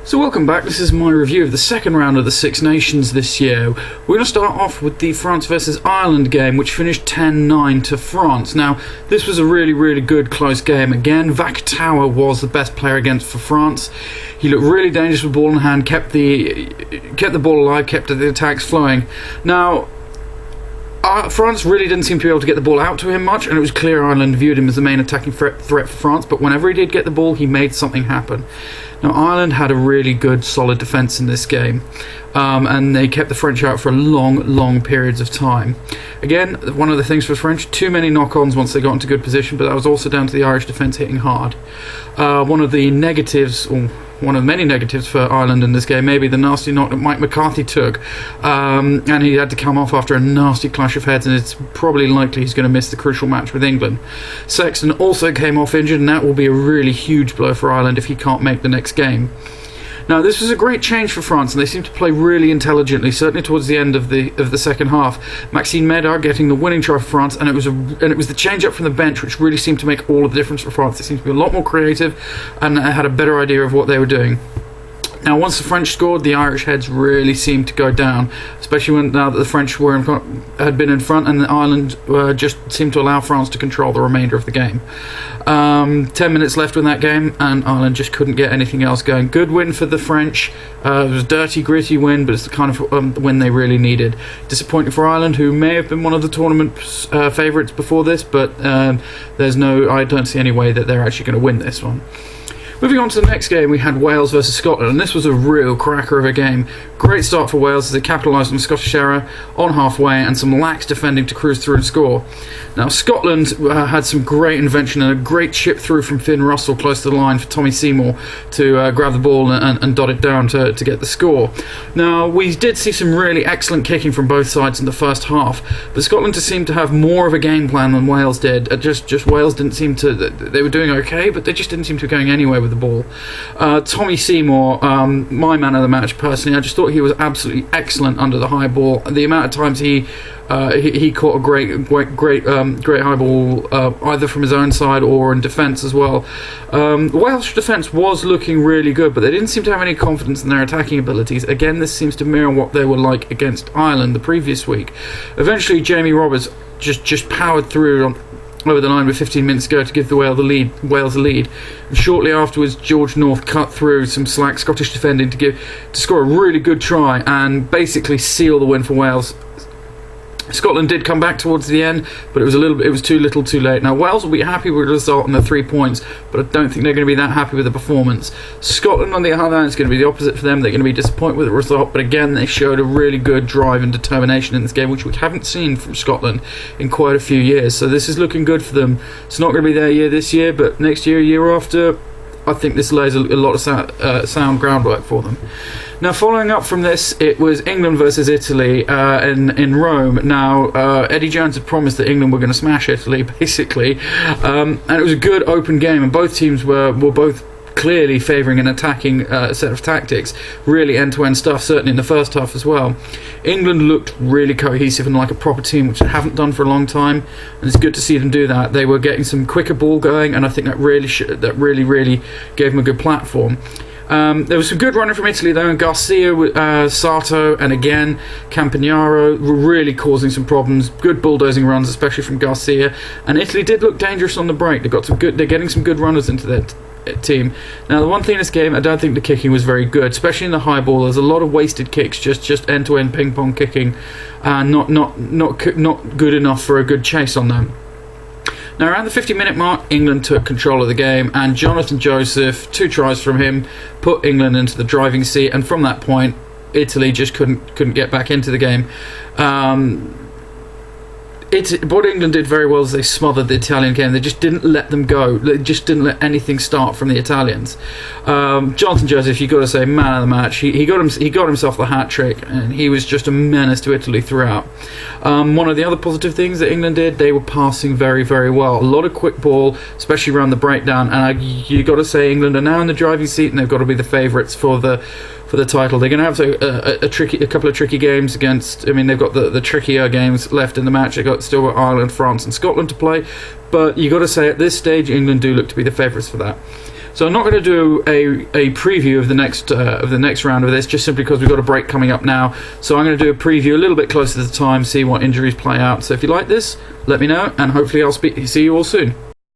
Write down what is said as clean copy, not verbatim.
So welcome back, this is my review of the second round of the Six Nations this year. We're going to start off with the France versus Ireland game, which finished 10-9 to France. Now, this was a really good close game. Again, Vakatawa was the best player against for France. He looked really dangerous with the ball in hand, kept the ball alive, kept the attacks flowing. Now, France really didn't seem to be able to get the ball out to him much, and it was clear Ireland viewed him as the main attacking threat for France, but whenever he did get the ball, he made something happen. Now, Ireland had a really good, solid defence in this game, and they kept the French out for long periods of time. Again, one of the things for the French, too many knock-ons once they got into good position, but that was also down to the Irish defence hitting hard. One of the negatives, or one of many negatives for Ireland in this game, maybe the nasty knock that Mike McCarthy took, and he had to come off after a nasty clash of heads, and it's probably likely he's going to miss the crucial match with England. Sexton also came off injured, and that will be a really huge blow for Ireland if he can't make the next game. Now, this was a great change for France, and they seemed to play really intelligently, certainly towards the end of the second half. Maxime Médard getting the winning try for France, and it was the change up from the bench which really seemed to make all of the difference for France. They seemed to be a lot more creative and had a better idea of what they were doing. Now, once the French scored, the Irish heads really seemed to go down, especially now that the French had been in front, and Ireland just seemed to allow France to control the remainder of the game. 10 minutes left in that game, and Ireland just couldn't get anything else going. Good win for the French. It was a dirty, gritty win, but it's the kind of win they really needed. Disappointing for Ireland, who may have been one of the tournament favourites before this, but I don't see any way that they're actually going to win this one. Moving on to the next game, we had Wales versus Scotland, and this was a real cracker of a game. Great start for Wales as they capitalised on Scottish error on halfway and some lax defending to cruise through and score. Now, Scotland had some great invention and a great chip through from Finn Russell close to the line for Tommy Seymour to grab the ball and dot it down to get the score. Now, we did see some really excellent kicking from both sides in the first half, but Scotland just seemed to have more of a game plan than Wales did. Just Wales didn't seem to... They were doing okay, but they just didn't seem to be going anywhere with the ball. Tommy Seymour, my man of the match personally, I just thought he was absolutely excellent under the high ball. The amount of times he caught a great high ball either from his own side or in defence as well. The Welsh defence was looking really good, but they didn't seem to have any confidence in their attacking abilities. Again, this seems to mirror what they were like against Ireland the previous week. Eventually, Jamie Roberts just powered through over the line with 15 minutes to go to give the Wales the lead. And shortly afterwards, George North cut through some slack Scottish defending to score a really good try and basically seal the win for Wales. Scotland did come back towards the end, but it was too little too late. Now, Wales will be happy with the result and the 3 points, but I don't think they're going to be that happy with the performance. Scotland, on the other hand, is going to be the opposite for them. They're going to be disappointed with the result, but again, they showed a really good drive and determination in this game, which we haven't seen from Scotland in quite a few years. So this is looking good for them. It's not going to be their year this year, but next year after, I think this lays a lot of sound groundwork for them. Now, following up from this, it was England versus Italy in Rome. Now, Eddie Jones had promised that England were going to smash Italy, basically, and it was a good open game, and both teams were both clearly favouring an attacking set of tactics, really end-to-end stuff, certainly in the first half as well. England looked really cohesive and like a proper team, which they haven't done for a long time, and it's good to see them do that. They were getting some quicker ball going, and I think that really gave them a good platform. There was some good running from Italy though, and Garcia, Sato, and again Campagnaro were really causing some problems. Good bulldozing runs, especially from Garcia, and Italy did look dangerous on the break. They're getting some good runners into their team. Now, the one thing in this game, I don't think the kicking was very good, especially in the high ball. There's a lot of wasted kicks, just end-to-end ping-pong kicking, and not good enough for a good chase on them. Now, around the 50-minute mark, England took control of the game, and Jonathan Joseph, 2 tries from him, put England into the driving seat, and from that point, Italy just couldn't get back into the game. What England did very well is they smothered the Italian game. They just didn't let them go. They just didn't let anything start from the Italians. Jonathan Joseph, you've got to say, man of the match. He got himself the hat trick, and he was just a menace to Italy throughout. One of the other positive things that England did, they were passing very very well. A lot of quick ball, especially around the breakdown. And you got to say, England are now in the driving seat, and they've got to be the favourites for the title. They're going to have a couple of tricky games against. I mean, they've got the trickier games left in the match. They've got still Ireland, France, and Scotland to play. But you got to say, at this stage, England do look to be the favourites for that. So I'm not going to do a preview of the next round of this, just simply because we've got a break coming up now. So I'm going to do a preview a little bit closer to the time, see what injuries play out. So if you like this, let me know, and hopefully I'll see you all soon.